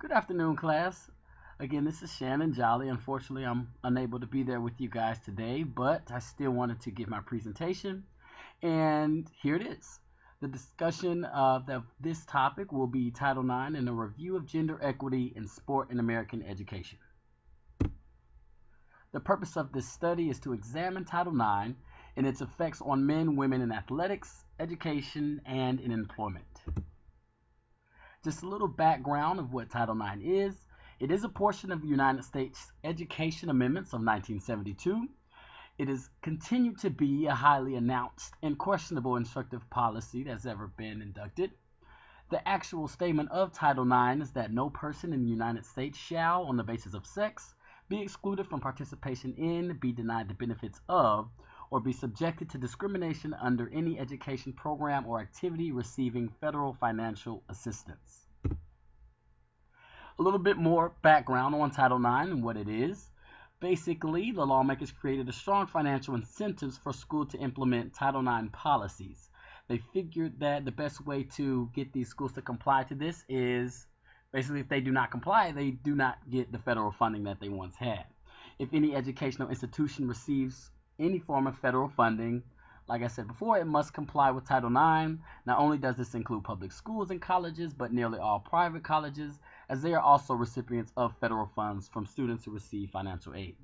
Good afternoon, class. Again, this is Shannon Jolly. Unfortunately, I'm unable to be there with you guys today, but I still wanted to give my presentation. And here it is. The discussion of this topic will be Title IX and a review of gender equity in sport and American education. The purpose of this study is to examine Title IX and its effects on men, women in athletics, education, and in employment. Just a little background of what Title IX is. It is a portion of the United States Education Amendments of 1972. It has continued to be a highly announced and questionable instructive policy that's ever been inducted. The actual statement of Title IX is that no person in the United States shall, on the basis of sex, be excluded from participation in, be denied the benefits of, or be subjected to discrimination under any education program or activity receiving federal financial assistance. A little bit more background on Title IX and what it is. Basically, the lawmakers created a strong financial incentives for schools to implement Title IX policies. They figured that the best way to get these schools to comply to this is basically if they do not comply, they do not get the federal funding that they once had. If any educational institution receives any form of federal funding, like I said before, it must comply with Title IX. Not only does this include public schools and colleges, but nearly all private colleges, as they are also recipients of federal funds from students who receive financial aid.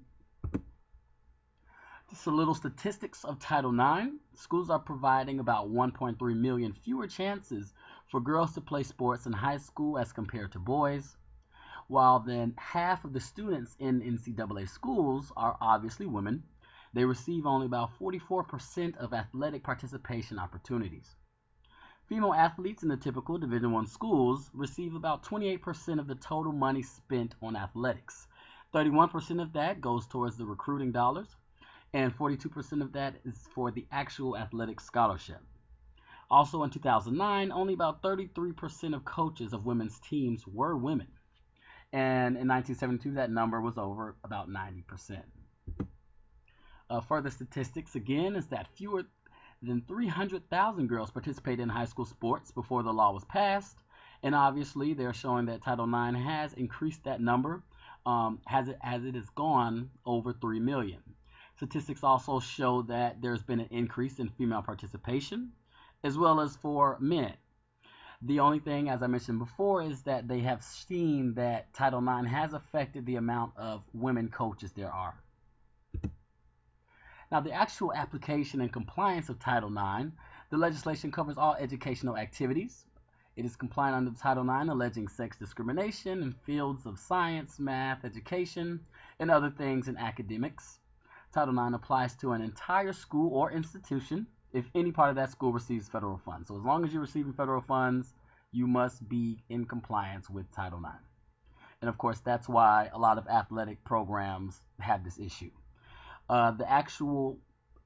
Just a little statistics of Title IX. Schools are providing about 1.3 million fewer chances for girls to play sports in high school as compared to boys. While then half of the students in NCAA schools are obviously women, they receive only about 44% of athletic participation opportunities. Female athletes in the typical Division I schools receive about 28% of the total money spent on athletics. 31% of that goes towards the recruiting dollars, and 42% of that is for the actual athletic scholarship. Also in 2009, only about 33% of coaches of women's teams were women. And in 1972, that number was over about 90%. Further statistics again is that fewer than 300,000 girls participated in high school sports before the law was passed, and obviously they're showing that Title IX has increased that number as it has gone over 3 million. Statistics also show that there's been an increase in female participation as well as for men. The only thing, as I mentioned before, is that they have seen that Title IX has affected the amount of women coaches there are. Now, the actual application and compliance of Title IX, the legislation covers all educational activities. It is compliant under Title IX, alleging sex discrimination in fields of science, math, education, and other things in academics. Title IX applies to an entire school or institution if any part of that school receives federal funds. So as long as you're receiving federal funds, you must be in compliance with Title IX. And of course, that's why a lot of athletic programs have this issue. The actual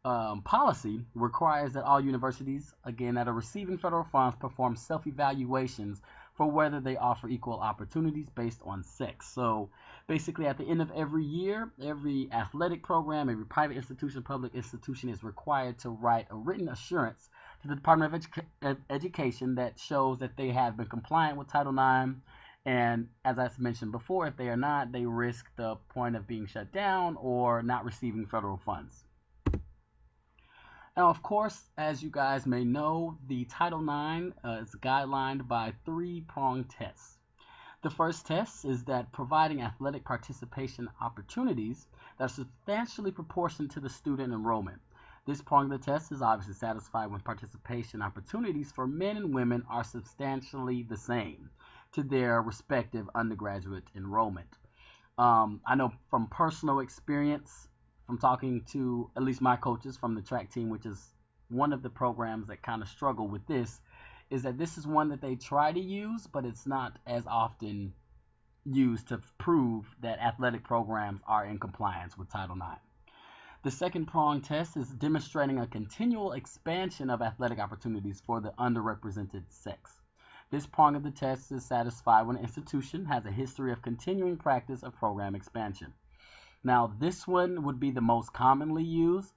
policy requires that all universities, again, that are receiving federal funds perform self-evaluations for whether they offer equal opportunities based on sex. So basically at the end of every year, every athletic program, every private institution, public institution is required to write a written assurance to the Department of Education that shows that they have been compliant with Title IX. And as I mentioned before, if they are not, they risk the point of being shut down or not receiving federal funds. Now, of course, as you guys may know, the Title IX is guidelined by three-pronged tests. The first test is that providing athletic participation opportunities that are substantially proportioned to the student enrollment. This prong of the test is obviously satisfied when participation opportunities for men and women are substantially the same to their respective undergraduate enrollment. I know from personal experience, from talking to at least my coaches from the track team, which is one of the programs that kind of struggle with this, is that this is one that they try to use, but it's not as often used to prove that athletic programs are in compliance with Title IX. The second prong test is demonstrating a continual expansion of athletic opportunities for the underrepresented sex. This prong of the test is satisfied when an institution has a history of continuing practice of program expansion. Now, this one would be the most commonly used.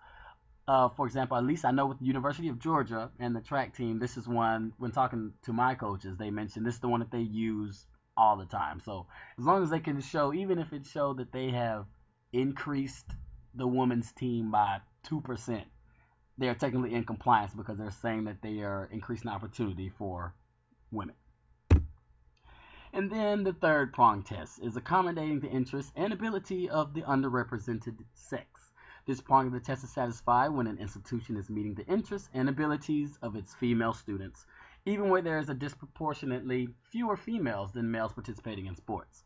For example, at least I know with the University of Georgia and the track team, this is one, when talking to my coaches, they mentioned this is the one that they use all the time. So as long as they can show, even if it showed that they have increased the women's team by 2%, they are technically in compliance because they're saying that they are increasing opportunity for women. And then the third prong test is accommodating the interests and ability of the underrepresented sex. This prong of the test is satisfied when an institution is meeting the interests and abilities of its female students, even where there is a disproportionately fewer females than males participating in sports.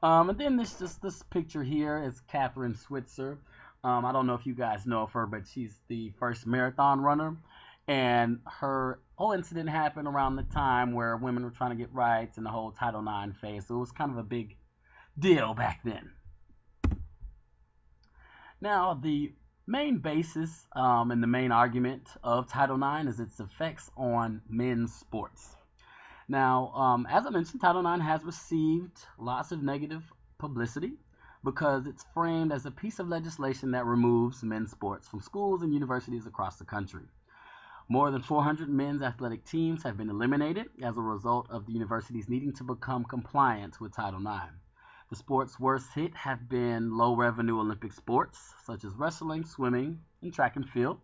And then this picture here is Catherine Switzer. I don't know if you guys know of her, but she's the first marathon runner. And her whole incident happened around the time where women were trying to get rights and the whole Title IX phase. So it was kind of a big deal back then. Now, the main basis and the main argument of Title IX is its effects on men's sports. Now, as I mentioned, Title IX has received lots of negative publicity because it's framed as a piece of legislation that removes men's sports from schools and universities across the country. More than 400 men's athletic teams have been eliminated as a result of the universities needing to become compliant with Title IX. The sports worst hit have been low-revenue Olympic sports, such as wrestling, swimming, and track and field.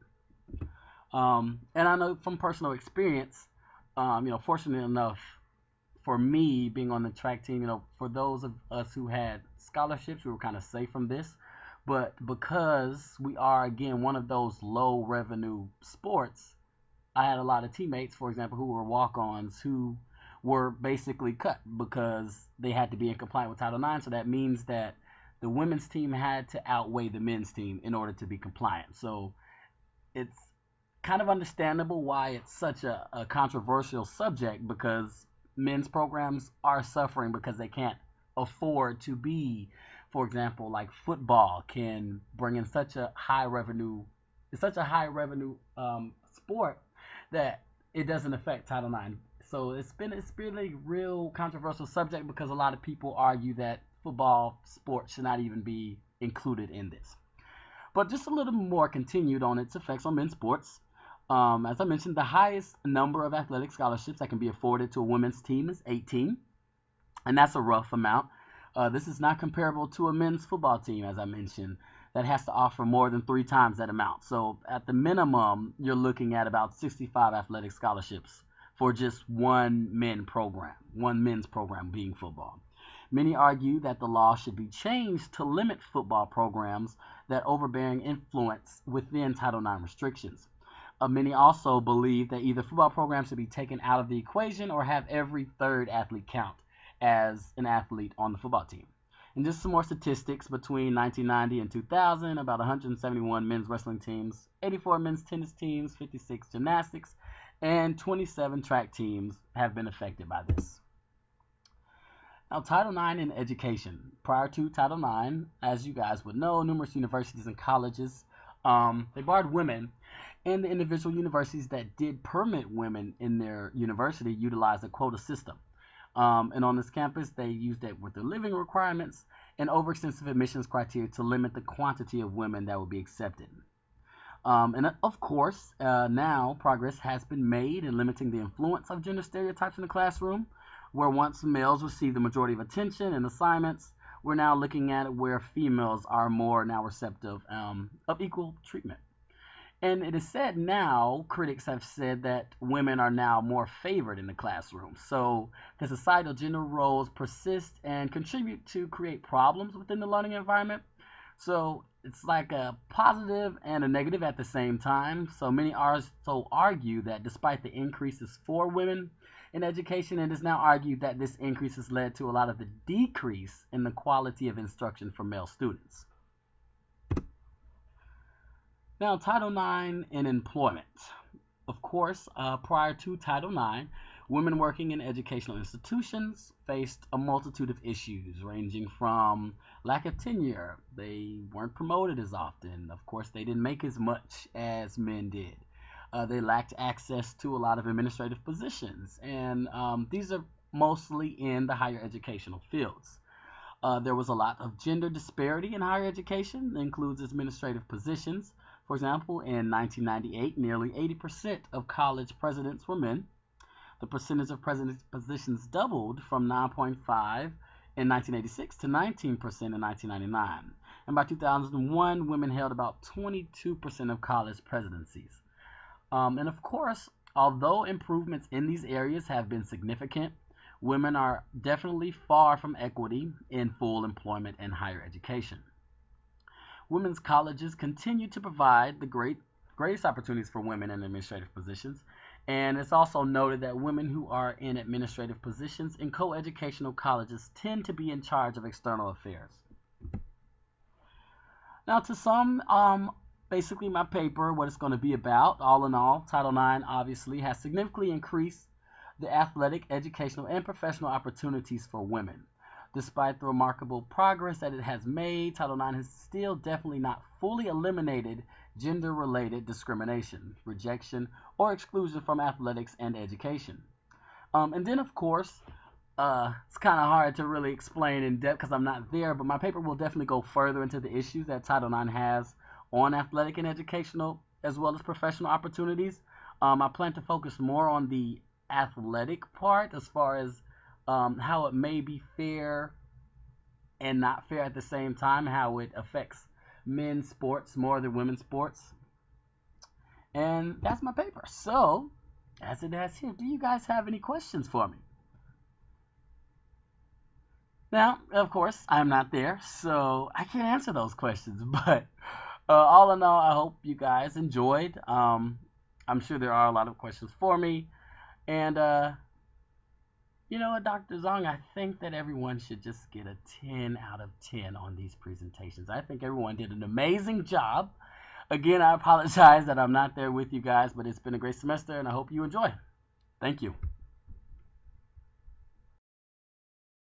And I know from personal experience, fortunate enough for me being on the track team, for those of us who had scholarships, we were kind of safe from this. But because we are, again, one of those low-revenue sports, I had a lot of teammates, for example, who were walk-ons who were basically cut because they had to be in compliance with Title IX. So that means that the women's team had to outweigh the men's team in order to be compliant. So it's kind of understandable why it's such a controversial subject, because men's programs are suffering because they can't afford to be, for example, like football can bring in such a high revenue sport that it doesn't affect Title IX. So it's been a real controversial subject because a lot of people argue that football sports should not even be included in this. But just a little more continued on its effects on men's sports. As I mentioned, the highest number of athletic scholarships that can be afforded to a women's team is 18, and that's a rough amount. This is not comparable to a men's football team, as I mentioned, that has to offer more than 3 times that amount. So at the minimum, you're looking at about 65 athletic scholarships for just one men's program being football. Many argue that the law should be changed to limit football programs that overbearing influence within Title IX restrictions. Many also believe that either football programs should be taken out of the equation or have every third athlete count as an athlete on the football team. And just some more statistics: between 1990 and 2000, about 171 men's wrestling teams, 84 men's tennis teams, 56 gymnastics, and 27 track teams have been affected by this. Now, Title IX in education. Prior to Title IX, as you guys would know, numerous universities and colleges, they barred women, and the individual universities that did permit women in their university utilized a quota system. And on this campus, they used it with their living requirements and overextensive admissions criteria to limit the quantity of women that would be accepted. And of course, now progress has been made in limiting the influence of gender stereotypes in the classroom. Where once males receive the majority of attention and assignments, we're now looking at where females are more now receptive of equal treatment. And it is said now, critics have said that women are now more favored in the classroom. So the societal gender roles persist and contribute to create problems within the learning environment. So it's like a positive and a negative at the same time. So many also argue that despite the increases for women in education, it is now argued that this increase has led to a lot of the decrease in the quality of instruction for male students. Now, Title IX in employment. Of course, prior to Title IX, women working in educational institutions faced a multitude of issues, ranging from lack of tenure. They weren't promoted as often. Of course, they didn't make as much as men did. They lacked access to a lot of administrative positions, and these are mostly in the higher educational fields. There was a lot of gender disparity in higher education. That includes administrative positions. For example, in 1998, nearly 80% of college presidents were men. The percentage of president positions doubled from 9.5 in 1986 to 19% in 1999. And by 2001, women held about 22% of college presidencies. And of course, although improvements in these areas have been significant, women are definitely far from equity in full employment and higher education. Women's colleges continue to provide the greatest opportunities for women in administrative positions, and it's also noted that women who are in administrative positions in coeducational colleges tend to be in charge of external affairs. Now, to sum basically my paper, what it's going to be about, all in all, Title IX obviously has significantly increased the athletic, educational, and professional opportunities for women. Despite the remarkable progress that it has made, Title IX has still definitely not fully eliminated gender-related discrimination, rejection, or exclusion from athletics and education. And then, of course, it's kind of hard to really explain in depth because I'm not there, but my paper will definitely go further into the issues that Title IX has on athletic and educational as well as professional opportunities. I plan to focus more on the athletic part as far as how it may be fair and not fair at the same time, how it affects men's sports more than women's sports. And that's my paper. So, as it has here, do you guys have any questions for me? Now, of course, I'm not there, so I can't answer those questions. But all in all, I hope you guys enjoyed. I'm sure there are a lot of questions for me. And you know what, Dr. Zong, I think that everyone should just get a 10 out of 10 on these presentations. I think everyone did an amazing job. Again, I apologize that I'm not there with you guys, but it's been a great semester, and I hope you enjoy. Thank you.